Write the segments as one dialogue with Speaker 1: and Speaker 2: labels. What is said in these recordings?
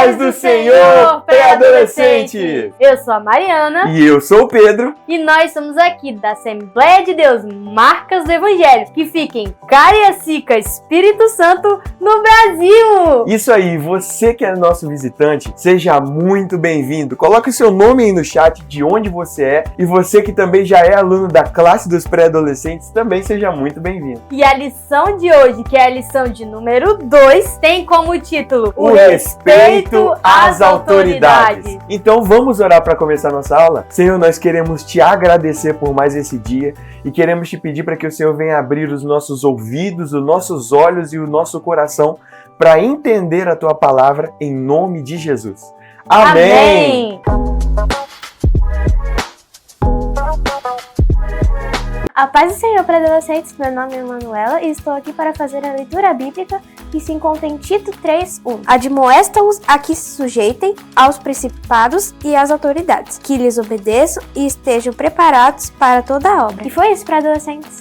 Speaker 1: paz do Senhor, pré-adolescente!
Speaker 2: Eu sou a Mariana.
Speaker 1: E eu sou o Pedro.
Speaker 2: E nós somos aqui da Assembleia de Deus Marcas do Evangelho, que fica em Cariacica, Espírito Santo, no Brasil!
Speaker 1: Isso aí, você que é nosso visitante, seja muito bem-vindo. Coloque o seu nome aí no chat de onde você é. E você que também já é aluno da classe dos pré-adolescentes, também seja muito bem-vindo.
Speaker 2: E a lição de hoje, que é a lição de número 2, tem como título
Speaker 1: O respeito às autoridades. Então vamos orar para começar nossa aula? Senhor, nós queremos te agradecer por mais esse dia e queremos te pedir para que o Senhor venha abrir os nossos ouvidos, os nossos olhos e o nosso coração para entender a tua palavra em nome de Jesus. Amém!
Speaker 3: A paz do Senhor para adolescentes, meu nome é Manuela e estou aqui para fazer a leitura bíblica que se encontra em Tito 3:1. Admoesta-os a que se sujeitem aos principados e às autoridades, que lhes obedeçam e estejam preparados para toda a obra. E foi isso para adolescentes.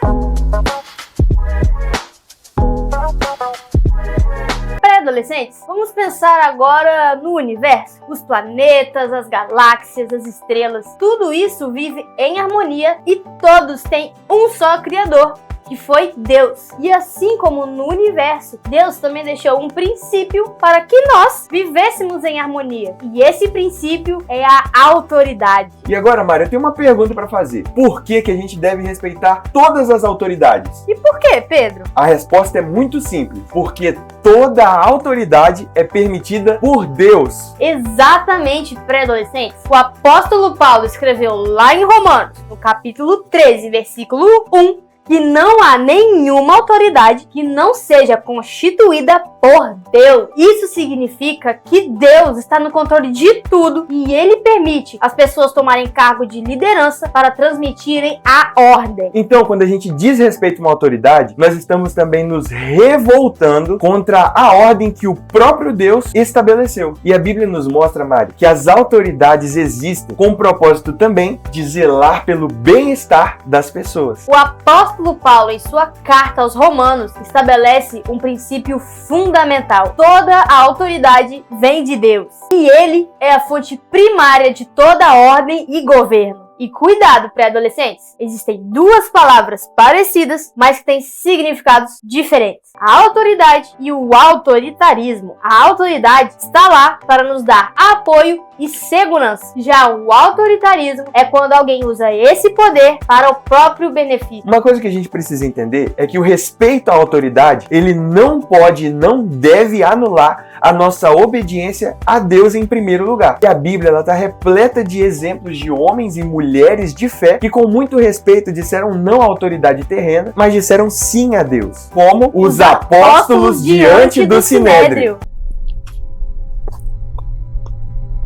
Speaker 2: Pré-adolescentes, vamos pensar agora no universo. Os planetas, as galáxias, as estrelas, tudo isso vive em harmonia e todos têm um só Criador, que foi Deus. E assim como no universo, Deus também deixou um princípio para que nós vivêssemos em harmonia. E esse princípio é a autoridade.
Speaker 1: E agora, Mari, eu tenho uma pergunta para fazer. Por que a gente deve respeitar todas as autoridades?
Speaker 2: E por quê, Pedro?
Speaker 1: A resposta é muito simples. Porque toda a autoridade é permitida por Deus.
Speaker 2: Exatamente, pré-adolescentes. O apóstolo Paulo escreveu lá em Romanos, no capítulo 13, versículo 1, que não há nenhuma autoridade que não seja constituída por Deus. Isso significa que Deus está no controle de tudo e Ele permite as pessoas tomarem cargo de liderança para transmitirem a ordem.
Speaker 1: Então, quando a gente desrespeita uma autoridade, nós estamos também nos revoltando contra a ordem que o próprio Deus estabeleceu. E a Bíblia nos mostra, Mari, que as autoridades existem com o propósito também de zelar pelo bem-estar das pessoas.
Speaker 2: O apóstolo Paulo, em sua carta aos Romanos, estabelece um princípio fundamental. Toda a autoridade vem de Deus. E Ele é a fonte primária de toda a ordem e governo. E cuidado, pré-adolescentes, existem duas palavras parecidas, mas que têm significados diferentes. A autoridade e o autoritarismo. A autoridade está lá para nos dar apoio e segurança. Já o autoritarismo é quando alguém usa esse poder para o próprio benefício.
Speaker 1: Uma coisa que a gente precisa entender é que o respeito à autoridade, ele não pode e não deve anular a nossa obediência a Deus em primeiro lugar. E a Bíblia está repleta de exemplos de homens e mulheres de fé que com muito respeito disseram não à autoridade terrena, mas disseram sim a Deus, como os apóstolos diante do Sinédrio.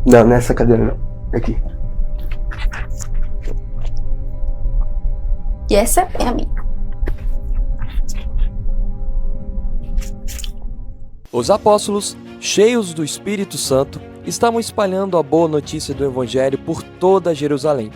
Speaker 1: Não, nessa cadeira não. Aqui.
Speaker 3: E essa é a minha.
Speaker 4: Os apóstolos, cheios do Espírito Santo, estavam espalhando a boa notícia do Evangelho por toda Jerusalém.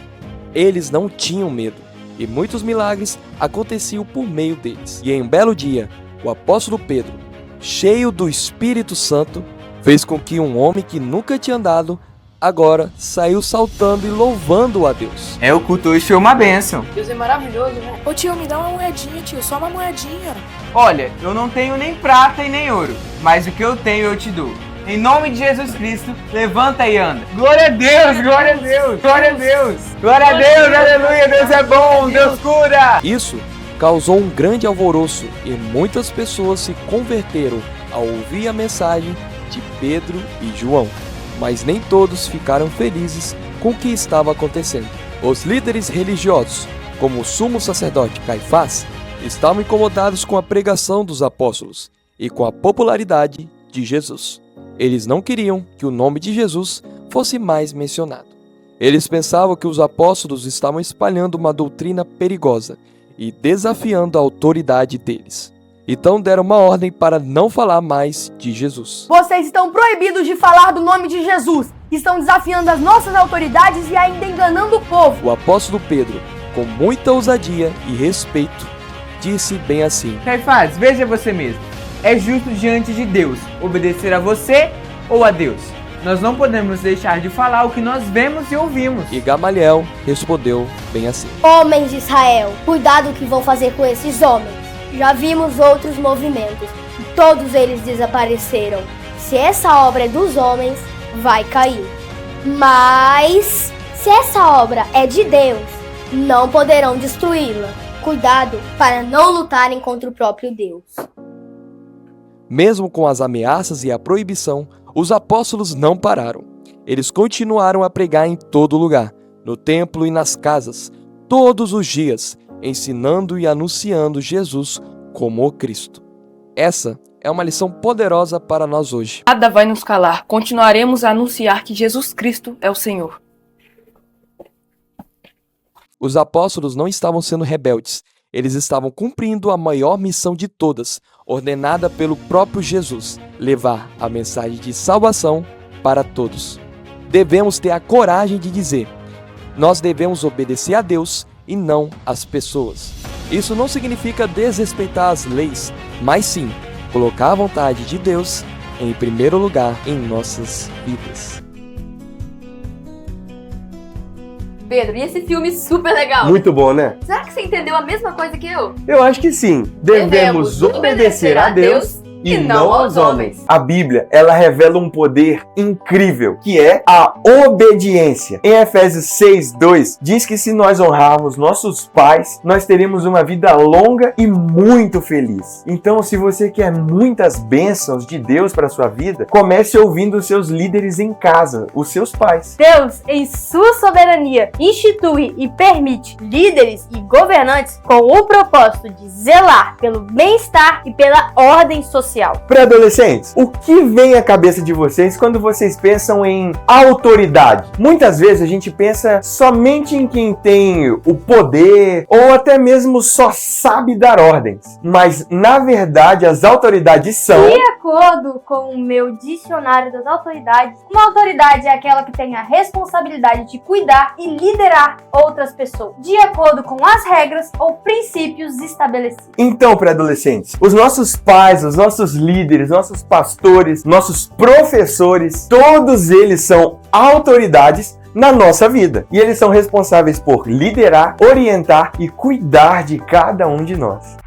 Speaker 4: Eles não tinham medo, e muitos milagres aconteciam por meio deles. E em um belo dia, o apóstolo Pedro, cheio do Espírito Santo, fez com que um homem que nunca tinha andado, agora saiu saltando e louvando a Deus.
Speaker 5: O culto hoje foi uma bênção.
Speaker 6: Deus é maravilhoso, né?
Speaker 7: Ô tio, me dá uma moedinha, tio, só uma moedinha.
Speaker 5: Olha, eu não tenho nem prata e nem ouro, mas o que eu tenho eu te dou. Em nome de Jesus Cristo, levanta e anda. Glória a Deus, glória a Deus, glória a Deus. Glória a Deus, aleluia, Deus é bom, Deus cura.
Speaker 4: Isso causou um grande alvoroço e muitas pessoas se converteram ao ouvir a mensagem de Pedro e João. Mas nem todos ficaram felizes com o que estava acontecendo. Os líderes religiosos, como o sumo sacerdote Caifás, estavam incomodados com a pregação dos apóstolos e com a popularidade de Jesus. Eles não queriam que o nome de Jesus fosse mais mencionado. Eles pensavam que os apóstolos estavam espalhando uma doutrina perigosa e desafiando a autoridade deles. Então deram uma ordem para não falar mais de Jesus.
Speaker 6: Vocês estão proibidos de falar do nome de Jesus. Estão desafiando as nossas autoridades e ainda enganando o povo.
Speaker 4: O apóstolo Pedro, com muita ousadia e respeito, disse bem assim:
Speaker 5: Caifás, veja você mesmo. É justo diante de Deus obedecer a você ou a Deus? nós não podemos deixar de falar o que nós vemos e ouvimos.
Speaker 4: E Gamaliel respondeu bem assim:
Speaker 8: Homens de Israel, cuidado o que vão fazer com esses homens. Já vimos outros movimentos e todos eles desapareceram. Se essa obra é dos homens, vai cair. Mas se essa obra é de Deus, não poderão destruí-la. Cuidado para não lutarem contra o próprio Deus.
Speaker 4: Mesmo com as ameaças e a proibição, os apóstolos não pararam. Eles continuaram a pregar em todo lugar, no templo e nas casas, todos os dias, ensinando e anunciando Jesus como o Cristo. Essa é uma lição poderosa para nós hoje.
Speaker 7: Nada vai nos calar. Continuaremos a anunciar que Jesus Cristo é o Senhor.
Speaker 4: Os apóstolos não estavam sendo rebeldes. Eles estavam cumprindo a maior missão de todas, ordenada pelo próprio Jesus, levar a mensagem de salvação para todos. Devemos ter a coragem de dizer: nós devemos obedecer a Deus e não às pessoas. Isso não significa desrespeitar as leis, mas sim colocar a vontade de Deus em primeiro lugar em nossas vidas.
Speaker 2: Pedro, e esse filme super legal?
Speaker 1: Muito bom, né?
Speaker 2: Será que você entendeu a mesma coisa que eu?
Speaker 1: Eu acho que sim. Devemos obedecer a Deus e não aos homens. A Bíblia, ela revela um poder incrível, que é a obediência. Em Efésios 6:2, diz que se nós honrarmos nossos pais, nós teremos uma vida longa e muito feliz. Então, se você quer muitas bênçãos de Deus para sua vida, comece ouvindo os seus líderes em casa, os seus pais.
Speaker 2: Deus, em sua soberania, institui e permite líderes e governantes com o propósito de zelar pelo bem-estar e pela ordem social.
Speaker 1: Pré-adolescentes, o que vem à cabeça de vocês quando vocês pensam em autoridade? Muitas vezes a gente pensa somente em quem tem o poder ou até mesmo só sabe dar ordens. Mas, na verdade, as autoridades são...
Speaker 2: De acordo com o meu dicionário das autoridades, uma autoridade é aquela que tem a responsabilidade de cuidar e liderar outras pessoas, de acordo com as regras ou princípios estabelecidos.
Speaker 1: Então, pré-adolescentes, os nossos pais, os nossos líderes, nossos pastores, nossos professores, todos eles são autoridades na nossa vida. E eles são responsáveis por liderar, orientar e cuidar de cada um de nós.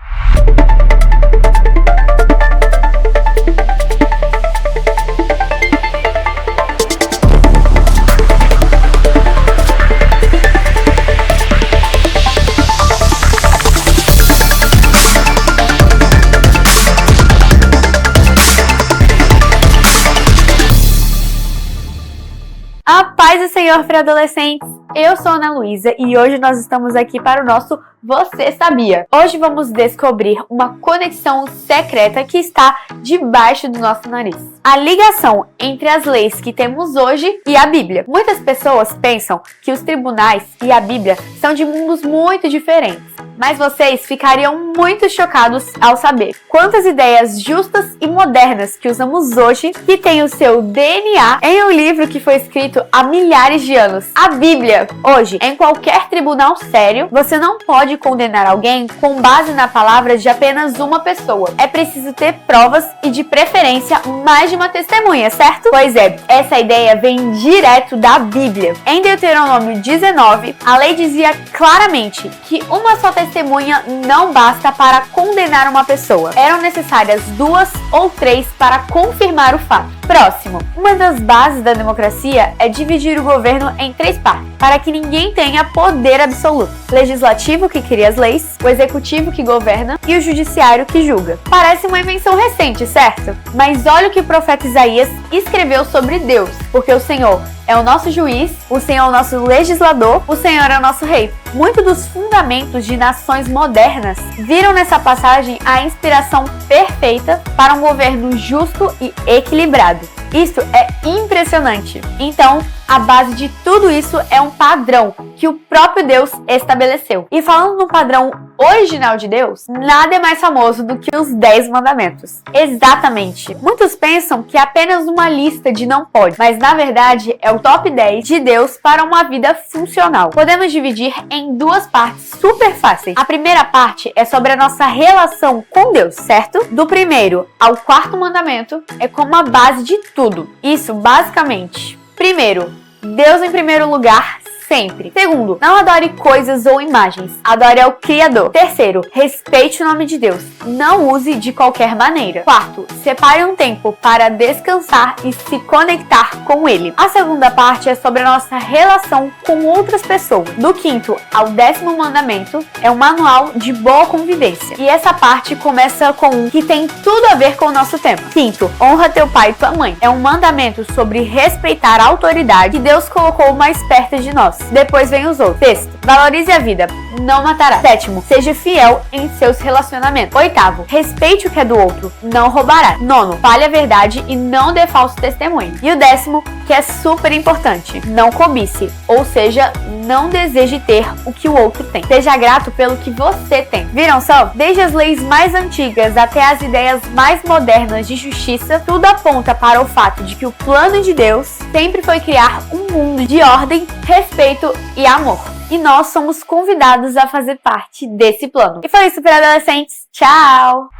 Speaker 3: A paz do Senhor para adolescentes. Eu sou Ana Luísa e hoje nós estamos aqui para o nosso Você Sabia? Hoje vamos descobrir uma conexão secreta que está debaixo do nosso nariz. A ligação entre as leis que temos hoje e a Bíblia. Muitas pessoas pensam que os tribunais e a Bíblia são de mundos muito diferentes. Mas vocês ficariam muito chocados ao saber quantas ideias justas e modernas que usamos hoje que tem o seu DNA em um livro que foi escrito há milhares de anos. A Bíblia, hoje, em qualquer tribunal sério, você não pode condenar alguém com base na palavra de apenas uma pessoa. É preciso ter provas e, de preferência, mais de uma testemunha, certo? Pois é, essa ideia vem direto da Bíblia. Em Deuteronômio 19, a lei dizia claramente que uma só testemunha não basta para condenar uma pessoa. Eram necessárias 2 ou 3 para confirmar o fato. Próximo. Uma das bases da democracia é dividir o governo em 3 partes, para que ninguém tenha poder absoluto. Legislativo, que cria as leis, o executivo, que governa, e o judiciário, que julga. Parece uma invenção recente, certo? Mas olha o que o profeta Isaías escreveu sobre Deus, porque o Senhor é o nosso juiz, o Senhor é o nosso legislador, o Senhor é o nosso rei. Muitos dos fundamentos de nações modernas viram nessa passagem a inspiração perfeita para um governo justo e equilibrado. Isso é impressionante. Então,
Speaker 2: A base de tudo isso é um padrão que o próprio Deus estabeleceu. E falando no padrão original de Deus, nada é mais famoso do que os 10 mandamentos. Exatamente. Muitos pensam que é apenas uma lista de não pode, mas na verdade é o top 10 de Deus para uma vida funcional. Podemos dividir em duas partes super fáceis. A primeira parte é sobre a nossa relação com Deus, certo? Do primeiro ao quarto mandamento é como a base de tudo. Isso, basicamente. Primeiro, Deus em primeiro lugar, sempre. Segundo, não adore coisas ou imagens. Adore ao Criador. Terceiro, respeite o nome de Deus. Não use de qualquer maneira. Quarto, separe um tempo para descansar e se conectar com Ele. A segunda parte é sobre a nossa relação com outras pessoas. Do quinto ao 10º mandamento é um manual de boa convivência. E essa parte começa com um que tem tudo a ver com o nosso tema. Quinto, honra teu pai e tua mãe. É um mandamento sobre respeitar a autoridade que Deus colocou mais perto de nós. Depois vem os outros. Sexto, valorize a vida, não matará. Sétimo, seja fiel em seus relacionamentos. Oitavo, respeite o que é do outro, não roubará. Nono, fale a verdade e não dê falso testemunho. E o 10º, que é super importante, não cobice, ou seja, não deseje ter o que o outro tem. Seja grato pelo que você tem. Viram só? Desde as leis mais antigas até as ideias mais modernas de justiça, tudo aponta para o fato de que o plano de Deus sempre foi criar um mundo de ordem, respeito e amor. E nós somos convidados a fazer parte desse plano. E foi isso, pré-adolescentes. Tchau!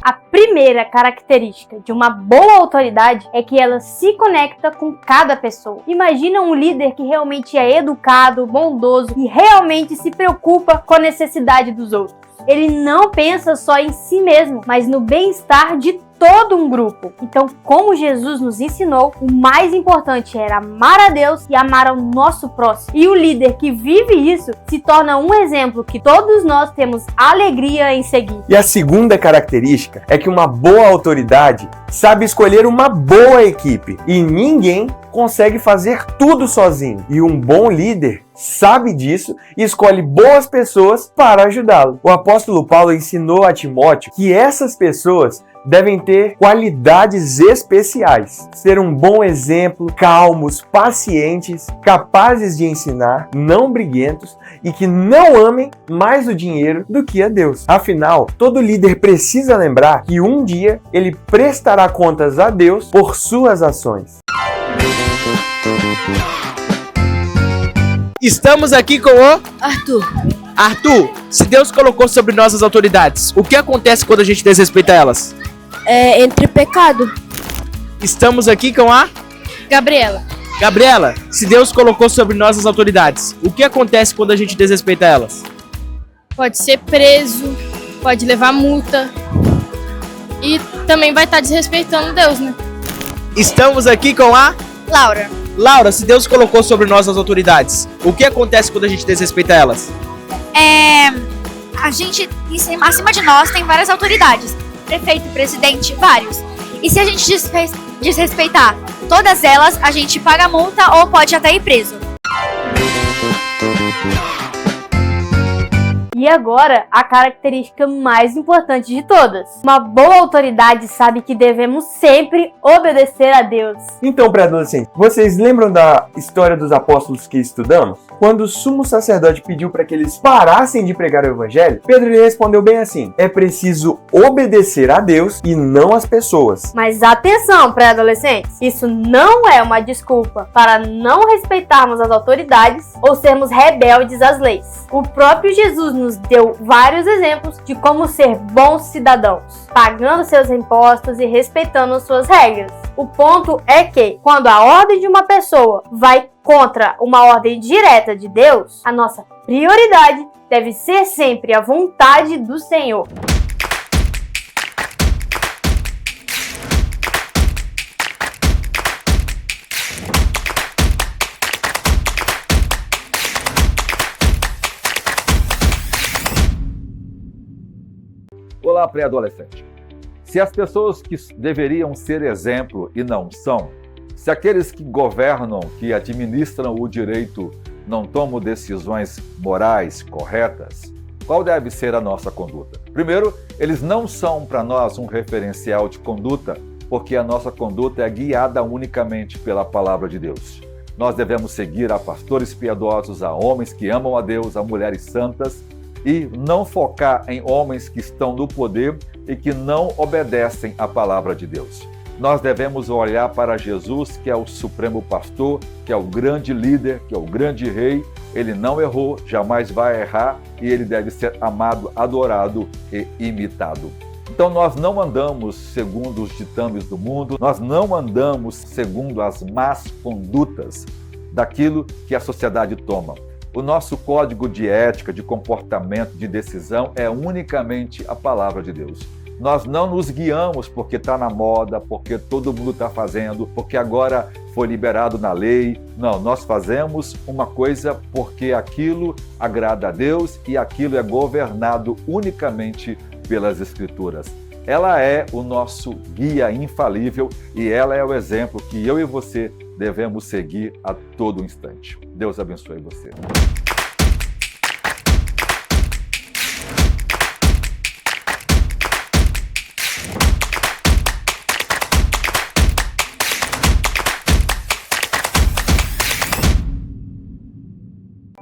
Speaker 2: A primeira característica de uma boa autoridade é que ela se conecta com cada pessoa. Imagina um líder que realmente é educado, bondoso e realmente se preocupa com a necessidade dos outros. Ele não pensa só em si mesmo, mas no bem-estar de todo um grupo. Então, como Jesus nos ensinou, o mais importante era amar a Deus e amar ao nosso próximo. E o líder que vive isso se torna um exemplo que todos nós temos alegria em seguir.
Speaker 1: E a segunda característica é que uma boa autoridade sabe escolher uma boa equipe e ninguém consegue fazer tudo sozinho. E um bom líder sabe disso e escolhe boas pessoas para ajudá-lo. O apóstolo Paulo ensinou a Timóteo que essas pessoas devem ter qualidades especiais. Ser um bom exemplo, calmos, pacientes, capazes de ensinar, não briguentos e que não amem mais o dinheiro do que a Deus. Afinal, todo líder precisa lembrar que um dia ele prestará contas a Deus por suas ações.
Speaker 9: Estamos aqui com o
Speaker 6: Arthur.
Speaker 9: Arthur. Se Deus colocou sobre nós as autoridades, o que acontece quando a gente desrespeita elas?
Speaker 3: Entre pecado.
Speaker 9: Estamos aqui com a
Speaker 7: Gabriela.
Speaker 9: Gabriela. Se Deus colocou sobre nós as autoridades, o que acontece quando a gente desrespeita elas?
Speaker 7: Pode ser preso, pode levar multa e também vai estar desrespeitando Deus, né?
Speaker 9: Estamos aqui com a
Speaker 10: Laura.
Speaker 9: Laura. Se Deus colocou sobre nós as autoridades, o que acontece quando a gente desrespeita elas?
Speaker 10: A gente, acima de nós, tem várias autoridades. Prefeito, presidente, vários. E se a gente desrespeitar todas elas, a gente paga multa ou pode até ir preso.
Speaker 2: E agora, a característica mais importante de todas. Uma boa autoridade sabe que devemos sempre obedecer a Deus.
Speaker 1: Então, pré-adolescentes, vocês lembram da história dos apóstolos que estudamos? Quando o sumo sacerdote pediu para que eles parassem de pregar o evangelho, Pedro lhe respondeu bem assim: é preciso obedecer a Deus e não às pessoas.
Speaker 2: Mas atenção, pré-adolescentes, isso não é uma desculpa para não respeitarmos as autoridades ou sermos rebeldes às leis. O próprio Jesus nos deu vários exemplos de como ser bons cidadãos, pagando seus impostos e respeitando suas regras. O ponto é que, quando a ordem de uma pessoa vai contra uma ordem direta de Deus, a nossa prioridade deve ser sempre a vontade do Senhor.
Speaker 9: Olá,
Speaker 11: Olá, pré-adolescente. Se as pessoas que deveriam ser exemplo e não são, se aqueles que governam, que administram o direito, não tomam decisões morais corretas, qual deve ser a nossa conduta? Primeiro, eles não são para nós um referencial de conduta, porque a nossa conduta é guiada unicamente pela palavra de Deus. Nós devemos seguir a pastores piedosos, a homens que amam a Deus, a mulheres santas, e não focar em homens que estão no poder e que não obedecem à palavra de Deus. Nós devemos olhar para Jesus, que é o supremo pastor, que é o grande líder, que é o grande rei. Ele não errou, jamais vai errar, e ele deve ser amado, adorado e imitado. Então nós não andamos segundo os ditames do mundo, nós não andamos segundo as más condutas daquilo que a sociedade toma. O nosso código de ética, de comportamento, de decisão é unicamente a palavra de Deus. Nós não nos guiamos porque está na moda, porque todo mundo está fazendo, porque agora foi liberado na lei. Não, nós fazemos uma coisa porque aquilo agrada a Deus e aquilo é governado unicamente pelas Escrituras. Ela é o nosso guia infalível e ela é o exemplo que eu e você devemos seguir a todo instante. Deus abençoe você.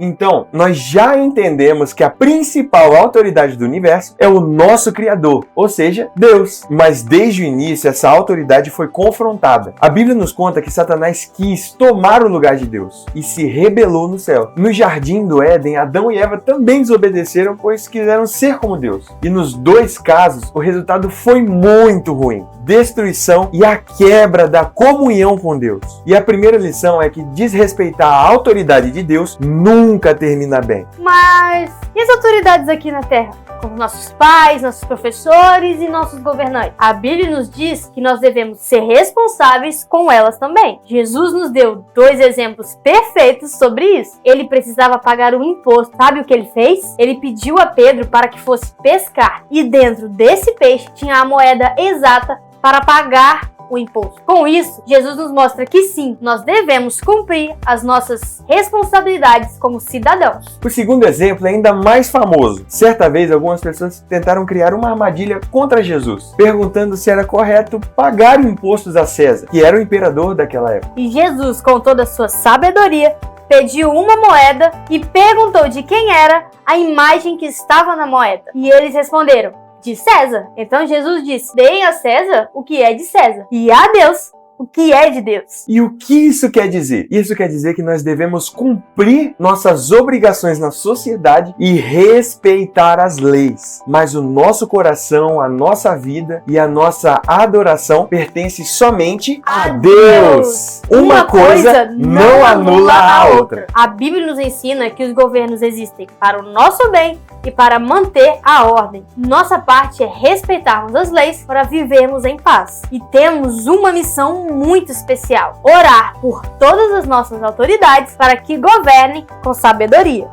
Speaker 1: Então, nós já entendemos que a principal autoridade do universo é o nosso Criador, ou seja, Deus. Mas desde o início, essa autoridade foi confrontada. A Bíblia nos conta que Satanás quis tomar o lugar de Deus e se rebelou no céu. No jardim do Éden, Adão e Eva também desobedeceram, pois quiseram ser como Deus. E nos dois casos, o resultado foi muito ruim. Destruição e a quebra da comunhão com Deus. E a primeira lição é que desrespeitar a autoridade de Deus nunca termina bem.
Speaker 2: Mas e as autoridades aqui na Terra? Como nossos pais, nossos professores e nossos governantes. A Bíblia nos diz que nós devemos ser responsáveis com elas também. Jesus nos deu 2 exemplos perfeitos sobre isso. Ele precisava pagar o imposto. Sabe o que ele fez? Ele pediu a Pedro para que fosse pescar. E dentro desse peixe tinha a moeda exata para pagar o imposto. Com isso, Jesus nos mostra que sim, nós devemos cumprir as nossas responsabilidades como cidadãos.
Speaker 1: O segundo exemplo é ainda mais famoso. Certa vez, algumas pessoas tentaram criar uma armadilha contra Jesus, perguntando se era correto pagar impostos a César, que era o imperador daquela época.
Speaker 2: E Jesus, com toda a sua sabedoria, pediu uma moeda e perguntou de quem era a imagem que estava na moeda. E eles responderam: de César. Então Jesus disse: deem a César o que é de César e a Deus o que é de Deus.
Speaker 1: E o que isso quer dizer? Isso quer dizer que nós devemos cumprir nossas obrigações na sociedade e respeitar as leis. Mas o nosso coração, a nossa vida e a nossa adoração pertence somente a Deus. Uma coisa não anula a outra.
Speaker 2: A Bíblia nos ensina que os governos existem para o nosso bem e para manter a ordem. Nossa parte é respeitarmos as leis para vivermos em paz. E temos uma missão muito especial: orar por todas as nossas autoridades para que governem com sabedoria.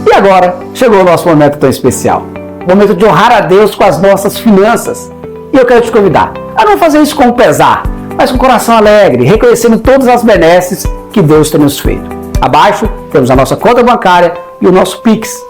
Speaker 12: E agora chegou o nosso momento tão especial, momento de honrar a Deus com as nossas finanças. E eu quero te convidar a não fazer isso com pesar, mas com coração alegre, reconhecendo todas as benesses que Deus tem nos feito. Abaixo temos a nossa conta bancária e o nosso Pix.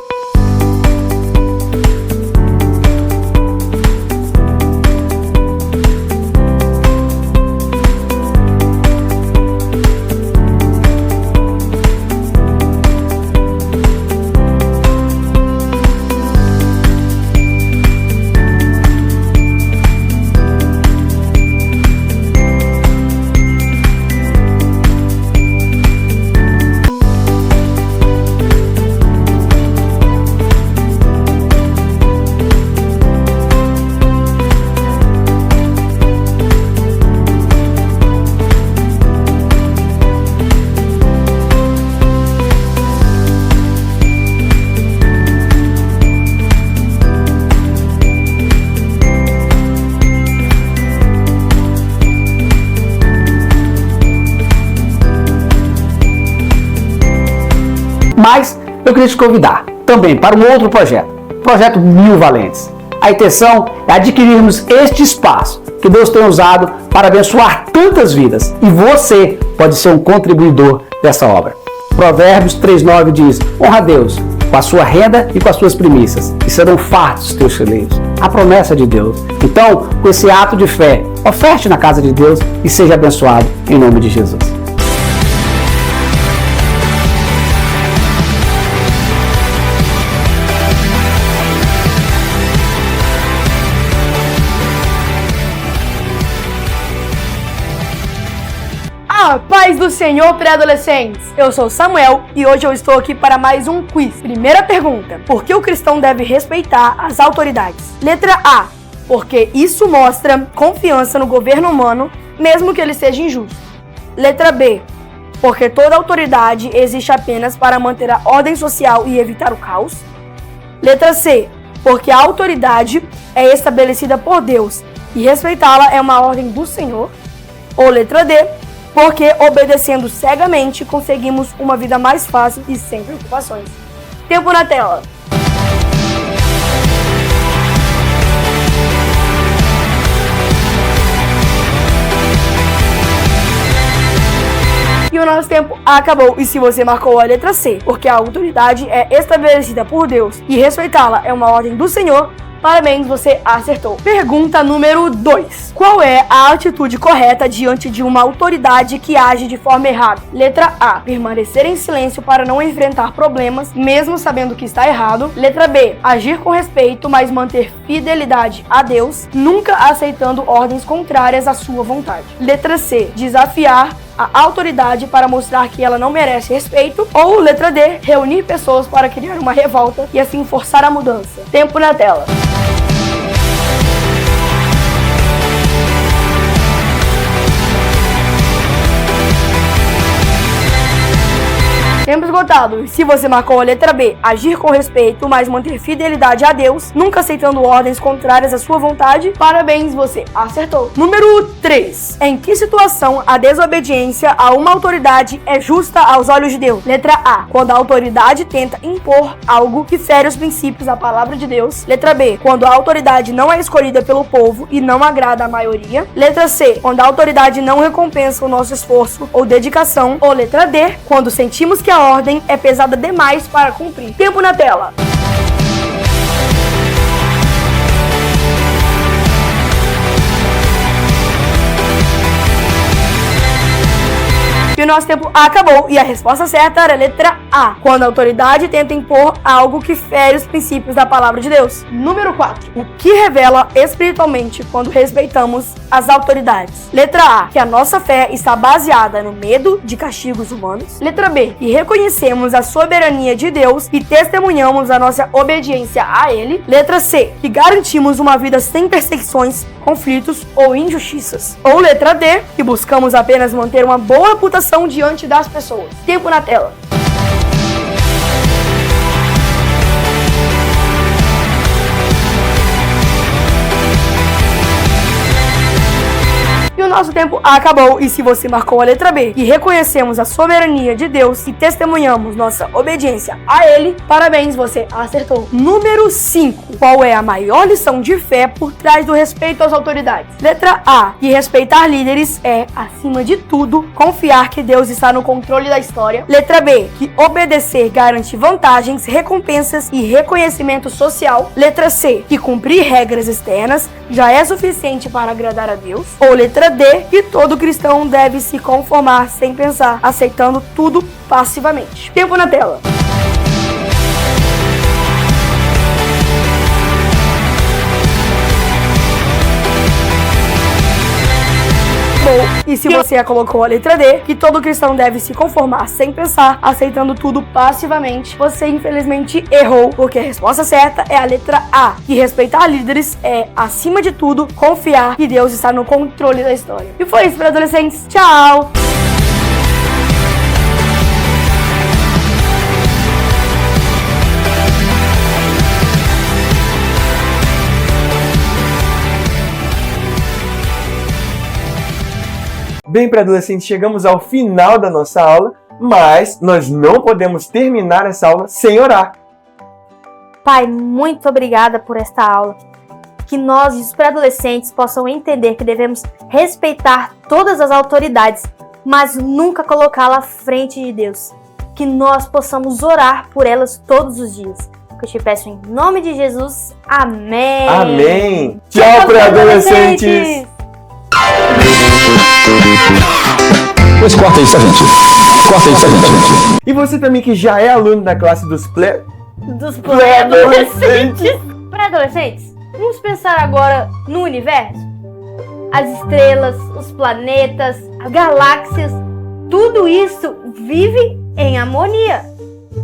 Speaker 12: Mas eu queria te convidar também para um outro projeto, o Projeto 1000 Valentes. A intenção é adquirirmos este espaço que Deus tem usado para abençoar tantas vidas, e você pode ser um contribuidor dessa obra. Provérbios 3:9 diz: honra a Deus com a sua renda e com as suas primícias, e serão fartos os teus celeiros. A promessa de Deus. Então, com esse ato de fé, oferte na casa de Deus e seja abençoado em nome de Jesus.
Speaker 6: A paz do Senhor, pré-adolescentes! Eu sou Samuel e hoje eu estou aqui para mais um quiz. Primeira pergunta: por que o cristão deve respeitar as autoridades? Letra A: porque isso mostra confiança no governo humano, mesmo que ele seja injusto. Letra B: porque toda autoridade existe apenas para manter a ordem social e evitar o caos. Letra C: porque a autoridade é estabelecida por Deus e respeitá-la é uma ordem do Senhor. Ou letra D: porque obedecendo cegamente conseguimos uma vida mais fácil e sem preocupações. Tempo na tela. E o nosso tempo acabou. E se você marcou a letra C, porque a autoridade é estabelecida por Deus e respeitá-la é uma ordem do Senhor, parabéns, você acertou. Pergunta número 2. Qual é a atitude correta diante de uma autoridade que age de forma errada? Letra A: permanecer em silêncio para não enfrentar problemas, mesmo sabendo que está errado. Letra B: agir com respeito, mas manter fidelidade a Deus, nunca aceitando ordens contrárias à sua vontade. Letra C: desafiar a autoridade para mostrar que ela não merece respeito. Ou letra D: reunir pessoas para criar uma revolta e assim forçar a mudança. Tempo na tela. Tempo esgotado. Se você marcou a letra B, agir com respeito, mas manter fidelidade a Deus, nunca aceitando ordens contrárias à sua vontade, parabéns, você acertou. Número 3. Em que situação a desobediência a uma autoridade é justa aos olhos de Deus? Letra A: quando a autoridade tenta impor algo que fere os princípios da palavra de Deus. Letra B: quando a autoridade não é escolhida pelo povo e não agrada à maioria. Letra C: quando a autoridade não recompensa o nosso esforço ou dedicação. Ou letra D: quando sentimos que a ordem é pesada demais para cumprir. Tempo na tela. E o nosso tempo acabou. E a resposta certa era a letra A: quando a autoridade tenta impor algo que fere os princípios da palavra de Deus. Número 4. O que revela espiritualmente quando respeitamos as autoridades? Letra A: que a nossa fé está baseada no medo de castigos humanos. Letra B: que reconhecemos a soberania de Deus e testemunhamos a nossa obediência a Ele. Letra C: que garantimos uma vida sem perseguições, conflitos ou injustiças. Ou letra D: que buscamos apenas manter uma boa reputação diante das pessoas. Tempo na tela. E o nosso tempo acabou. E se você marcou a letra B, que reconhecemos a soberania de Deus e testemunhamos nossa obediência a Ele, parabéns, você acertou. Número 5. Qual é a maior lição de fé por trás do respeito às autoridades? Letra A: que respeitar líderes é, acima de tudo, confiar que Deus está no controle da história. Letra B: que obedecer garante vantagens, recompensas e reconhecimento social. Letra C: que cumprir regras externas já é suficiente para agradar a Deus. Ou letra D: que todo cristão deve se conformar sem pensar, aceitando tudo passivamente. Tempo na tela. E se você já colocou a letra D, que todo cristão deve se conformar sem pensar, aceitando tudo passivamente, você infelizmente errou, porque a resposta certa é a letra A, que respeitar líderes é, acima de tudo, confiar que Deus está no controle da história. E foi isso para adolescentes. Tchau!
Speaker 1: Bem, para adolescentes, chegamos ao final da nossa aula, Mas nós não podemos terminar essa aula sem orar.
Speaker 2: Pai, muito obrigada por esta aula. Que nós, os pré-adolescentes, possam entender que devemos respeitar todas as autoridades, mas nunca colocá-la à frente de Deus. Que nós possamos orar por elas todos os dias. Que eu te peço em nome de Jesus. Amém.
Speaker 1: Amém. Tchau, pré-adolescentes.
Speaker 13: Pois corta isso, gente. Corta isso, gente.
Speaker 1: E você também que já é aluno da classe dos
Speaker 2: pré-adolescentes. Pré-adolescentes, vamos pensar agora no universo. As estrelas, os planetas, as galáxias, tudo isso vive em harmonia.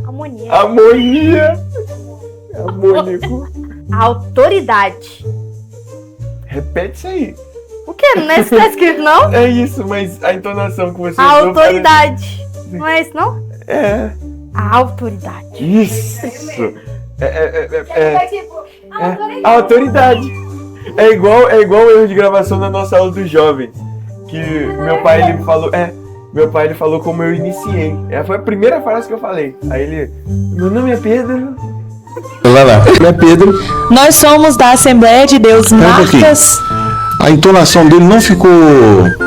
Speaker 1: Harmonia. Harmônico.
Speaker 2: A autoridade.
Speaker 1: Repete isso aí.
Speaker 2: O quê? Não é isso que tá escrito, não?
Speaker 1: É isso, mas a entonação que você
Speaker 2: A
Speaker 1: usou
Speaker 2: autoridade. Não é isso, não?
Speaker 1: É.
Speaker 2: A autoridade.
Speaker 1: Isso. A autoridade. É igual o erro de gravação da nossa aula dos jovens. Que meu pai ele falou. Meu pai ele falou como eu iniciei. Foi a primeira frase que eu falei. Aí ele. Meu nome é Pedro.
Speaker 13: Lá. Meu nome é Pedro.
Speaker 14: Nós somos da Assembleia de Deus Marcas.
Speaker 13: A entonação dele não ficou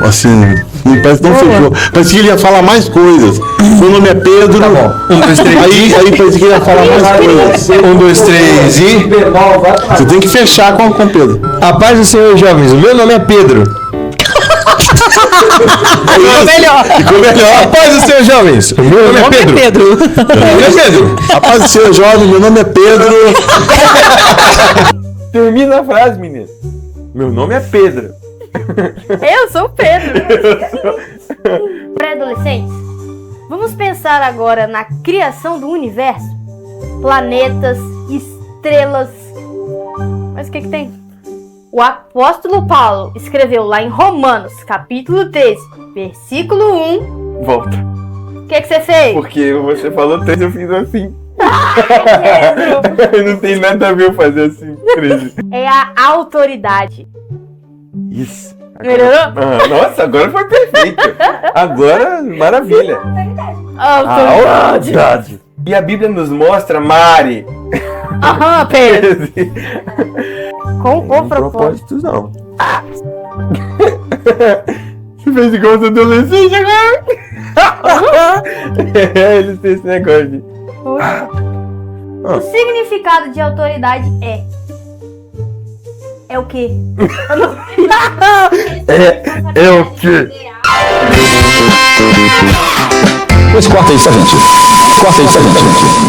Speaker 13: assim. Parece que não fechou. Parece que ele ia falar mais coisas. Meu nome é Pedro. Tá bom. 1, 2, 3. Aí parece que ele ia falar mais coisas. 1, 2, 3 e. Você tem que fechar com Pedro.
Speaker 15: A paz do Senhor, jovens. O meu nome é Pedro. Ficou melhor. A paz do Senhor, jovens. O meu nome é Pedro. Meu nome é Pedro.
Speaker 13: A paz do Senhor, jovem. Meu nome é Pedro.
Speaker 1: Termina a frase, menino. Meu nome é Pedro.
Speaker 2: Eu sou o Pedro. Pré-adolescentes, vamos pensar agora na criação do universo. Planetas, estrelas. Mas o que tem? O apóstolo Paulo escreveu lá em Romanos, capítulo 13, versículo 1.
Speaker 1: Volta.
Speaker 2: O que você fez?
Speaker 1: Porque você falou 13, eu fiz assim. Não tem nada a ver eu fazer assim, 13.
Speaker 2: É a autoridade.
Speaker 1: Isso.
Speaker 2: Melhorou?
Speaker 1: Nossa, agora foi perfeito. Agora, maravilha.
Speaker 2: Autoridade.
Speaker 1: E a Bíblia nos mostra, Mari.
Speaker 2: Aham, Pedro. Com o propósito.
Speaker 1: Não. Você fez igual os adolescentes agora? Eles têm esse negócio de...
Speaker 2: O significado de autoridade é o quê?
Speaker 1: É o quê?
Speaker 13: Pois corta isso, gente. Corta isso, gente.